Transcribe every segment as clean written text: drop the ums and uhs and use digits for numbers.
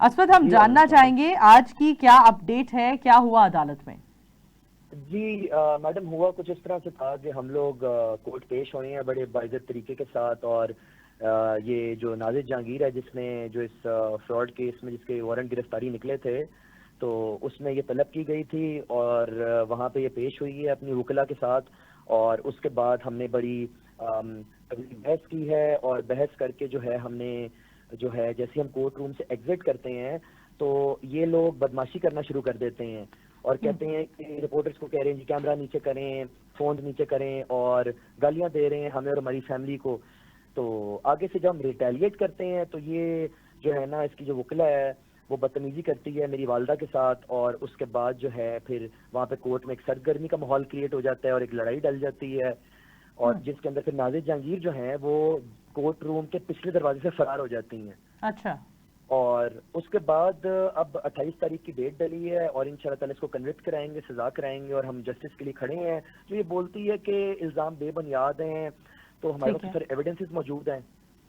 असफद, हम जी वालेकुम जानना सलाम। चाहेंगे आज की क्या अपडेट है, क्या हुआ अदालत में? जी मैडम, हुआ कुछ इस तरह से था कि हम लोग कोर्ट पेश हुए हैं बड़े बाइज्जत तरीके के साथ। और ये जो नाजिर जहांगीर है, जिसने जो इस फ्रॉड केस में जिसके वारंट गिरफ्तारी निकले थे, तो उसमें ये तलब की गई थी और वहाँ पे ये पेश हुई है अपनी वकला के साथ। और उसके बाद हमने बड़ी बहस की है, और बहस करके जो है हमने जो है जैसे हम कोर्ट रूम से एग्जिट करते हैं तो ये लोग बदमाशी करना शुरू कर देते हैं और कहते हैं कि रिपोर्टर्स को कह रहे हैं जी कैमरा नीचे करें, फोन नीचे करें, और गालियां दे रहे हैं हमें और हमारी फैमिली को। तो आगे से जब हम रिटेलिएट करते हैं तो ये जो है ना, इसकी जो वकला है वो बदतमीजी करती है मेरी वालदा के साथ। और उसके बाद जो है फिर वहाँ पे कोर्ट में एक सरगर्मी का माहौल क्रिएट हो जाता है और एक लड़ाई डल जाती है, और जिसके अंदर फिर नाजिर जहांगीर जो हैं वो कोर्ट रूम के पिछले दरवाजे से फरार हो जाती हैं। अच्छा। और उसके बाद अब 28 तारीख की डेट डली है और इंशाल्लाह ताला इसको कन्विक्ट कराएंगे, सजा कराएंगे, और हम जस्टिस के लिए खड़े हैं। जो ये बोलती है कि इल्ज़ाम बेबुनियाद हैं, तो हमारे ठीक पास है। सारे एविडेंसेस मौजूद हैं।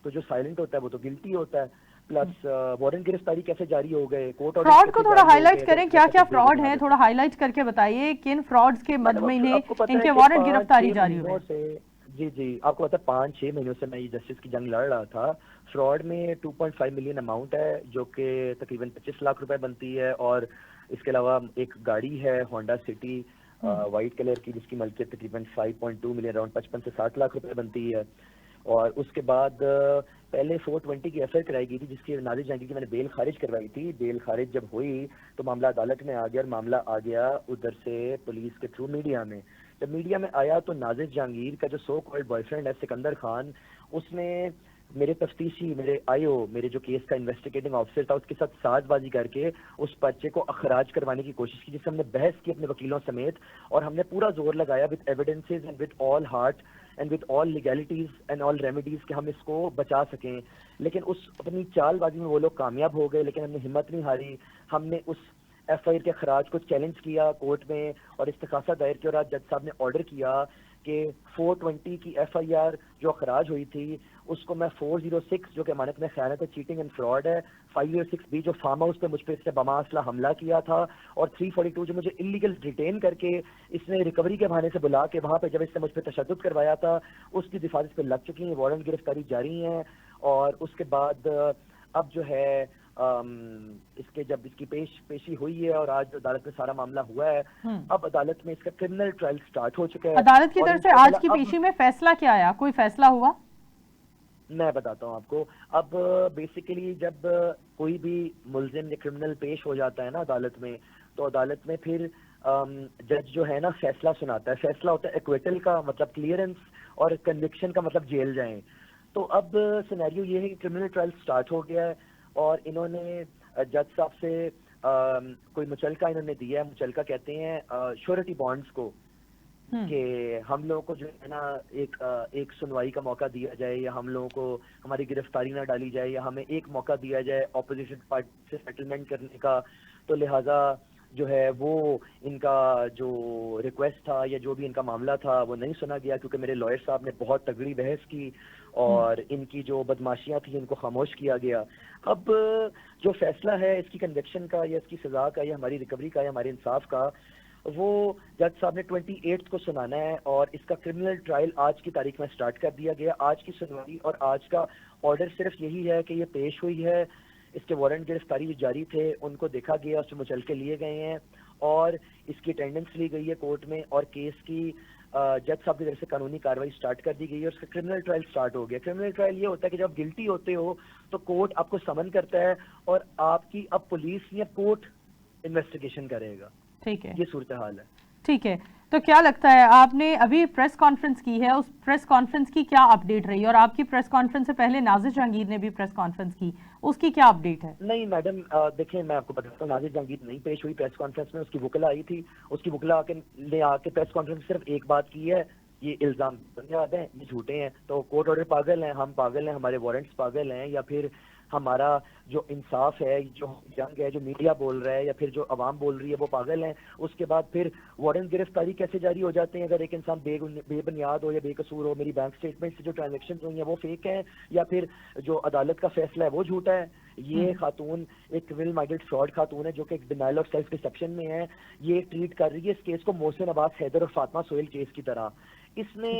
तो जो साइलेंट होता है वो तो गिल्टी होता है। प्लस वारंट गिरफ्तारी कैसे जारी हो गए, कोर्ट ऑर्डर फ्रॉड को कैसे थोड़ा जारी हो हाईलाइट गए, अगर करें, इसमें क्या क्या सब फ्रॉड है, बेबुनियाद है थोड़ा तो। हाईलाइट करके बताइए किन फ्रॉड्स के मद मैडम में आपको पता है इनके कि वारंट पाँच गिरफ्तारी छह जारी हुए महीनों हैं? से, जी जी, आपको पता है 5-6 महीनों से मैं ये जस्टिस की जंग लड़ रहा था। फ्रॉड में 2.5 मिलियन अमाउंट है जो कि तकरीबन 25 लाख रुपए बनती है। और इसके अलावा एक गाड़ी है होंडा सिटी वाइट कलर की, जिसकी मल्कियत तकरीबन 5.2 मिलियन, अराउंड 55 से 60 लाख रुपए बनती है। और उसके बाद पहले 420 की एफआईआर कराई गई थी, जिसकी नाजिर जहांगीर की मैंने बेल खारिज करवाई थी। बेल खारिज जब हुई तो मामला अदालत में आ गया, और मामला आ गया उधर से पुलिस के थ्रू मीडिया में। जब मीडिया में आया तो नाजिर जहांगीर का जो सो कॉल्ड बॉयफ्रेंड है सिकंदर खान, उसने मेरे तफ्तीशी, मेरे आईओ, मेरे जो केस का इन्वेस्टिगेटिंग ऑफिसर था, उसके साथ साजबाजी करके उस पर्चे को अखराज करवाने की कोशिश की, जिससे हमने बहस की अपने वकीलों समेत। और हमने पूरा जोर लगाया with evidences and with all heart and with all legalities and all remedies कि हम इसको बचा सकें। लेकिन उस अपनी चालबाजी में वो लोग कामयाब हो गए, लेकिन हमने हिम्मत नहीं हारी। हमने उस एफआईआर के खराज को चैलेंज किया कोर्ट में और इस्तकासा दायर किया, और आज जज साहब ने ऑर्डर किया कि 420 की एफआईआर जो खराज हुई थी उसको मैं 406 जो कि अमानत में खयानत है, चीटिंग एंड फ्रॉड है, 506 बी जो फार्म हाउस पे मुझ पर इसने बमासला हमला किया था, और 342 जो मुझे इलीगल डिटेन करके इसने रिकवरी के बहाने से बुला के वहां पे जब इसने मुझ पर तशद्दुद करवाया था, उसकी दिफाज पे लग चुकी है। वारंट गिरफ्तारी जारी है। और उसके बाद अब जो है इसके जब इसकी पेशी हुई है और आज अदालत में सारा मामला हुआ है, अब अदालत में इसका क्रिमिनल ट्रायल स्टार्ट हो चुका है। अदालत की और तरफ से आज की इंशाल्लाह अब पेशी में फैसला क्या आया, कोई फैसला हुआ? मैं बताता हूँ आपको। अब बेसिकली जब कोई भी मुल्जिम या क्रिमिनल पेश हो जाता है ना अदालत में, तो अदालत में फिर जज जो है ना फैसला सुनाता है। फैसला होता है एक्विटल का, मतलब क्लियरेंस, और कन्विक्शन का मतलब जेल जाएं। तो अब सिनेरियो ये है कि क्रिमिनल ट्रायल स्टार्ट हो गया है, और इन्होंने जज साहब से कोई मुचलका इन्होंने दिया है। मुचलका कहते हैं श्योरिटी बॉन्ड्स को, कि हम लोगों को जो है ना एक सुनवाई का मौका दिया जाए, या हम लोगों को हमारी गिरफ्तारी ना डाली जाए, या हमें एक मौका दिया जाए ऑपोजिशन पार्टी से सेटलमेंट करने का। तो लिहाजा जो है वो इनका जो रिक्वेस्ट था या जो भी इनका मामला था वो नहीं सुना गया, क्योंकि मेरे लॉयर साहब ने बहुत तगड़ी बहस की और इनकी जो बदमाशियां थी इनको खामोश किया गया। अब जो फैसला है इसकी कन्विक्शन का या इसकी सजा का या हमारी रिकवरी का या हमारे इंसाफ का, वो जज साहब ने 28 को सुनाना है। और इसका क्रिमिनल ट्रायल आज की तारीख में स्टार्ट कर दिया गया। आज की सुनवाई और आज का ऑर्डर सिर्फ यही है कि ये पेश हुई है, इसके वारंट गिरफ्तारी जो जारी थे उनको देखा गया, उससे मुचलके लिए गए हैं, और इसकी अटेंडेंस ली गई है कोर्ट में, और केस की जज साहब की तरफ से कानूनी कार्रवाई स्टार्ट कर दी गई है, और उसका क्रिमिनल ट्रायल स्टार्ट हो गया। क्रिमिनल ट्रायल ये होता है कि जब आप गिल्टी होते हो तो कोर्ट आपको समन करता है, और आपकी अब पुलिस या कोर्ट इन्वेस्टिगेशन करेगा। ठीक है। ये सूरत हाल है। ठीक है, तो क्या लगता है, आपने अभी प्रेस कॉन्फ्रेंस की है, उस प्रेस कॉन्फ्रेंस की क्या अपडेट रही? और आपकी प्रेस कॉन्फ्रेंस से पहले नाजिर जहांगीर ने भी प्रेस कॉन्फ्रेंस की, उसकी क्या अपडेट है? नहीं मैडम, देखिए मैं आपको बताता हूँ, नाजिर जहांगीर नहीं पेश हुई प्रेस कॉन्फ्रेंस में। उसकी वकला आई थी, उसकी वकला आके प्रेस कॉन्फ्रेंस में सिर्फ एक बात की है, ये इल्जाम बुनियाद हैं, ये झूठे हैं। तो कोर्ट ऑर्डर पागल हैं, हम पागल हैं, हमारे वारंट्स पागल हैं, या फिर हमारा जो इंसाफ है, जो जंग है, जो मीडिया बोल रहा है या फिर जो अवाम बोल रही है वो पागल है। उसके बाद फिर वारंट गिरफ्तारी कैसे जारी हो जाते हैं अगर एक इंसान बेबुनियाद हो या बेकसूर हो? मेरी बैंक स्टेटमेंट से जो ट्रांजेक्शन हुई है वो फेक है, या फिर जो अदालत का फैसला है वो झूठा है। ये खातून एक वेल माइंडेड फ्रॉड खातून है जो कि एक डिनाइल ऑफ सेल्फ डिसेप्शन में है। ये ट्रीट कर रही है इस केस को मोहसिन अब्बास हैदर और फातिमा सोहेल केस की तरह। इसने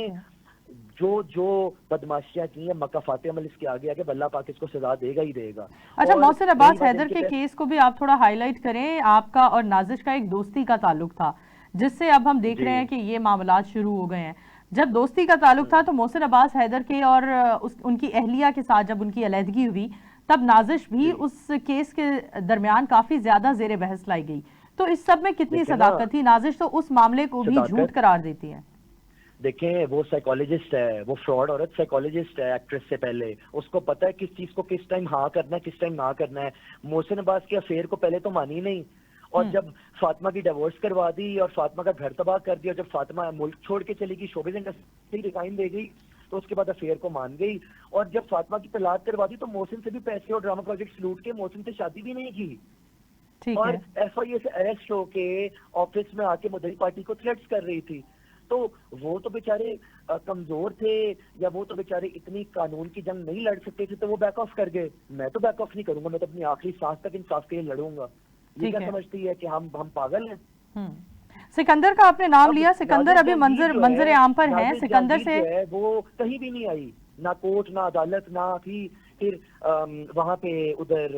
जो जो बदमाशियां की है, मकाफाते अमल इसके आगे आगे, अल्लाह पाक इसको सजा देगा ही देगा। अच्छा, और मोहसिन रही अब्बास बात हैदर इनकी के केस को भी आप थोड़ा हाईलाइट करें। आपका और नाजिश का एक दोस्ती का ताल्लुक था, जिससे अब हम देख रहे हैं कि ये मामलात शुरू हो गए हैं। जब दोस्ती का ताल्लुक था तो मोहसिन अब्बास हैदर के और उनकी अहलिया के साथ जब उनकी अलहदगी हुई, तब नाजिश भी उस केस के दरमियान काफी ज्यादा जेर बहस लाई गई। तो इस सब में कितनी सदाकत थी? नाजिश तो उस मामले को भी झूठ करार देती है। देखें, वो साइकोलॉजिस्ट है, वो फ्रॉड औरत साइकोलॉजिस्ट है एक्ट्रेस से पहले। उसको पता है किस चीज को किस टाइम हाँ करना है, किस टाइम ना करना है। मोहसिन अब्बास के अफेयर को पहले तो मानी नहीं, और जब फातिमा की डिवोर्स करवा दी और फातिमा का घर तबाह कर दिया, जब फातिमा मुल्क छोड़ के चली गई, शोबिज़ इंडस्ट्री रिजाइन दे गई, तो उसके बाद अफेयर को मान गई। और जब फातिमा की तलाक करवा दी तो मोहसिन से भी पैसे और ड्रामा प्रोजेक्ट्स लूट के मोहसिन से शादी भी नहीं की, और FIA से अरेस्ट होके ऑफिस में आके मुद्दई पार्टी को थ्रेट्स कर रही थी। तो वो तो बेचारे कमजोर थे, या वो तो बेचारे इतनी कानून की जंग नहीं लड़ सकते थे, तो वो बैक ऑफ कर गए। मैं तो बैक ऑफ नहीं करूंगा, मैं तो अपनी आखिरी सांस तक इंसाफ के लिए लड़ूंगा। ये क्या समझती है कि हम पागल हैं? सिकंदर का आपने नाम लिया, सिकंदर अभी मंजर आम पर है। सिकंदर से वो कहीं भी नहीं आई, ना कोर्ट ना अदालत ना थी, फिर वहां पे उधर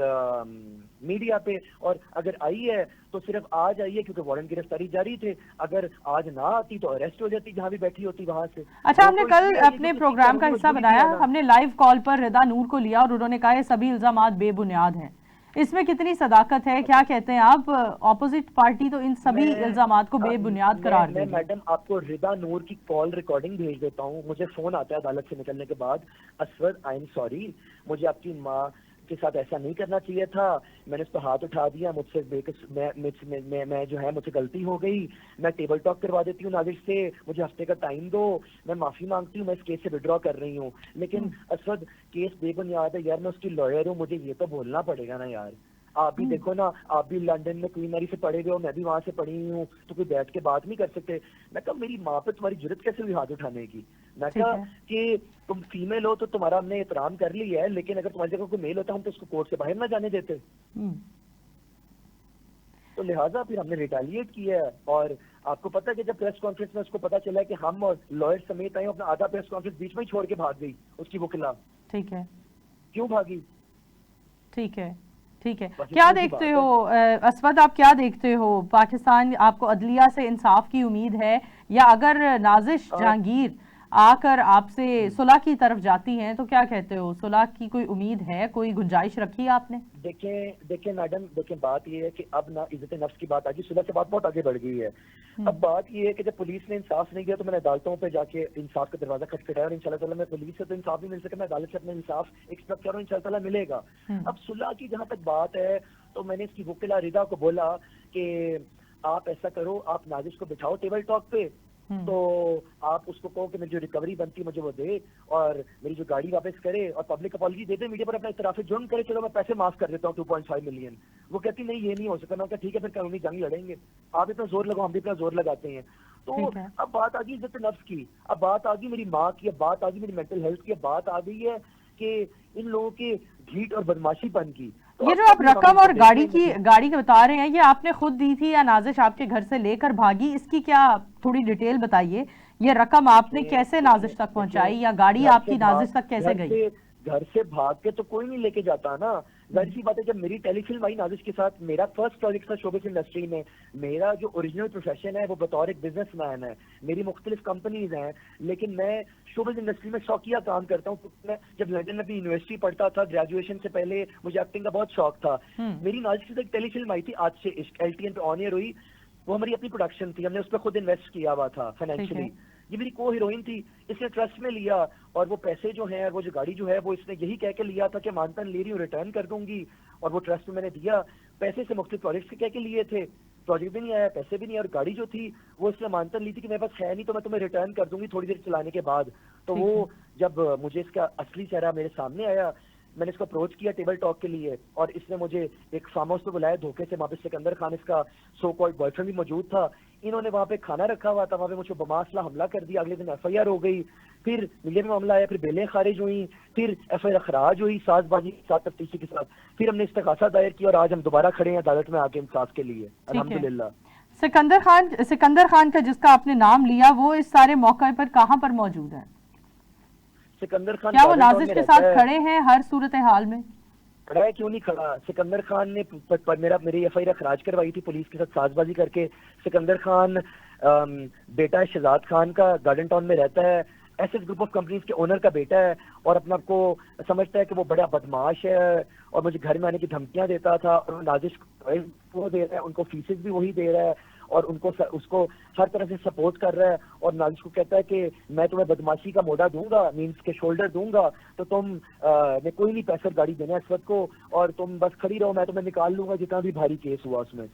मीडिया पे, और अगर आई है तो सिर्फ आज आई है क्योंकि वारंट गिरफ्तारी जारी थे। अगर आज ना आती तो अरेस्ट हो जाती जहां भी बैठी होती वहां से। अच्छा, हमने कल अपने प्रोग्राम का हिस्सा बनाया, हमने लाइव कॉल पर रिदा नूर को लिया और उन्होंने कहा सभी इल्जामात बेबुनियाद हैं। इसमें कितनी सदाकत है? क्या कहते हैं आप? ऑपोजिट पार्टी तो इन सभी इल्जामात को बेबुनियाद करार दे रही है। मैडम आपको रिदा नूर की कॉल रिकॉर्डिंग भेज देता हूँ। मुझे फोन आता है अदालत से निकलने के बाद, असवद आई एम सॉरी, मुझे आपकी माँ के साथ ऐसा नहीं करना चाहिए था, मैंने उस पर हाथ उठा दिया, मुझसे मैं जो है मुझसे गलती हो गई, मैं टेबल टॉक करवा देती हूँ नाजिश से, मुझे हफ्ते का टाइम दो, मैं माफी मांगती हूँ, मैं इस केस से विड्रॉ कर रही हूँ। लेकिन असद केस बेबुनियाद है यार, मैं उसकी लॉयर हूँ, मुझे ये तो बोलना पड़ेगा ना यार। आप भी देखो ना, आप भी लंदन में क्वीन मैरी से पढ़े हुए हो, मैं भी वहां से पढ़ी हूँ, तो कोई बैठ के बात नहीं कर सकते? मैं कहा मेरी माँ पे तुम्हारी जरूरत कैसे हुई हाथ उठाने की? मैं कहा कि तुम फीमेल हो तो तुम्हारा हमने एहतराम कर लिया है, लेकिन अगर तुम्हारी जगह कोई मेल होता हम तो उसको कोर्ट से बाहर ना जाने देते। तो लिहाजा फिर हमने रिटेलिएट किया है। और आपको पता है कि जब प्रेस कॉन्फ्रेंस में उसको पता चला कि हम और लॉयर समेत आए, अपना आधा प्रेस कॉन्फ्रेंस बीच में ही छोड़ के भाग गई उसकी वकीला। ठीक है, क्यों भागी? ठीक है, ठीक है। क्या देखते हो असवद, आप क्या देखते हो? पाकिस्तान आपको अदलिया से इंसाफ की उम्मीद है, या अगर नाजिश जहांगीर आकर आपसे सुलह की तरफ जाती हैं तो क्या कहते हो? सुलह की कोई उम्मीद है, कोई गुंजाइश रखी है आपने? देखें मैडम, देखें बात ये है कि अब ना इज्जत नफ्स की बात आ गई, सुलह से बात बहुत आगे बढ़ गई है। अब बात ये है कि जब पुलिस ने इंसाफ नहीं दिया तो मैंने अदालतों पे जाके इंसाफ का दरवाजा खटखटाया, और इंशाल्लाह ताला मैं पुलिस से तो इंसाफ नहीं मिल सके, मैं अदालत से अपना इंसाफ एक्सपेक्ट कर रहा हूँ, इंशाल्लाह ताला मिलेगा। अब सुलह की जहां तक बात है तो मैंने इसकी वकीला रिदा को बोला कि आप ऐसा करो, आप नाजिश को बिठाओ टेबल टॉक पे, तो आप उसको कहो कि मेरी जो रिकवरी बनती है मुझे वो दे, और मेरी जो गाड़ी वापस करे, और पब्लिक अपॉलजी दे दे, मीडिया पर अपना इतराफ़ जुर्म करे, चलो मैं पैसे माफ कर देता हूँ 2.5 मिलियन। वो कहती नहीं ये नहीं हो सकता। मैं ठीक है फिर कानूनी जंग लड़ेंगे, आप इतना जोर लगाओ, हम भी इतना जोर लगाते हैं। तो अब बात आ गई इज्जत नफ्स की, अब बात आ गई मेरी माँ की, अब बात आ गई मेरी मेंटल हेल्थ की, अब बात आ गई है कि इन लोगों के झीट और बदमाशीपन की। तो ये जो आप रकम और गाड़ी की बता रहे हैं, ये आपने खुद दी थी या नाजिश आपके घर से लेकर भागी? इसकी क्या थोड़ी डिटेल बताइए। ये रकम आपने कैसे नाजिश तक पहुंचाई, या गाड़ी आपकी नाजिश तक कैसे गई? घर से भाग के तो कोई नहीं लेके जाता ना। जाहिर सी बात है, जब मेरी टेलीफिल्म आई नाजिश के साथ, मेरा फर्स्ट प्रोजेक्ट था शोबिज़ इंडस्ट्री में, मेरा जो ओरिजिनल प्रोफेशन है वो बतौर एक बिजनेसमैन है, मेरी मुख्तलिफ कंपनीज हैं, लेकिन मैं शोबिज़ इंडस्ट्री में शौकिया काम करता हूँ। मैं जब लंदन में अपनी यूनिवर्सिटी पढ़ता था, ग्रेजुएशन से पहले मुझे एक्टिंग का बहुत शौक था। मेरी नाजिश के साथ एक टेलीफिल्म आई थी आज से इश्क, LTN पे ऑन एयर हुई, वो हमारी अपनी प्रोडक्शन थी, हमने उस पर खुद इन्वेस्ट किया हुआ था फाइनेंशियली। ये मेरी को हीरोइन थी, इसने ट्रस्ट में लिया, और वो पैसे जो हैं, वो जो गाड़ी जो है, वो इसने यही कह के लिया था कि मानतन ले रही हूँ, रिटर्न कर दूंगी, और वो ट्रस्ट में मैंने दिया। पैसे से मुख्तलिफ प्रोजेक्ट से कह के लिए थे, प्रोजेक्ट भी नहीं आया, पैसे भी नहीं, और गाड़ी जो थी वो इसने मानतन ली थी कि मेरे पास है नहीं तो मैं तुम्हें रिटर्न कर दूंगी थोड़ी देर चलाने के बाद। तो वो जब मुझे इसका असली चेहरा मेरे सामने आया, मैंने इसको अप्रोच किया टेबल टॉक के लिए और इसने मुझे एक फार्म हाउस पे बुलाया धोखे से। वहाँ पे सिकंदर खान इसका सो कॉल्ड बॉयफ्रेंड भी मौजूद था। इन्होंने वहाँ पे खाना रखा हुआ था, वहाँ पे मुझे बमासला हमला कर दिया। अगले दिन FIR हो गई, फिर मीडिया में मामला आया, फिर बेलें खारिज हुई, फिर FIR खराज हुई साजबाजी के साथ, तफ्तीशी के साथ। फिर हमने इस्तगासा दायर किया और आज हम दोबारा खड़े हैं अदालत में आके इंसाफ के लिए, अल्हम्दुलिल्लाह। सिकंदर खान का जिसका आपने नाम लिया, वो इस सारे मौके पर कहाँ पर मौजूद है? सिकंदर खान क्या वो गार्डन टाउन नाजिश में के रहता साथ है। खड़े हैं हर सूरत हाल में? खड़ा है, क्यों नहीं खड़ा। सिकंदर खान ने मेरी FIR खराज करवाई थी पुलिस के साथ साजबाजी करके। सिकंदर खान बेटा शहजाद खान का गार्डन टाउन में रहता है, SS ग्रुप ऑफ कंपनीज के ओनर का बेटा है और अपने आप को समझता है कि वो बड़ा बदमाश है और मुझे घर में आने की धमकियां देता था। और नाजिश वो दे रहा है, उनको फीसेस भी वही दे रहा है और उसको हर तरह से सपोर्ट कर रहा है। और नाजिश को कहता है कि मैं तुम्हें बदमाशी का मोड़ा दूंगा, मीन्स के शोल्डर दूंगा, तो तुम ने कोई नहीं पैसा गाड़ी देना इस वक्त को और तुम बस खड़ी रहो, मैं तुम्हें निकाल लूंगा जितना भी भारी केस हुआ उसमें से।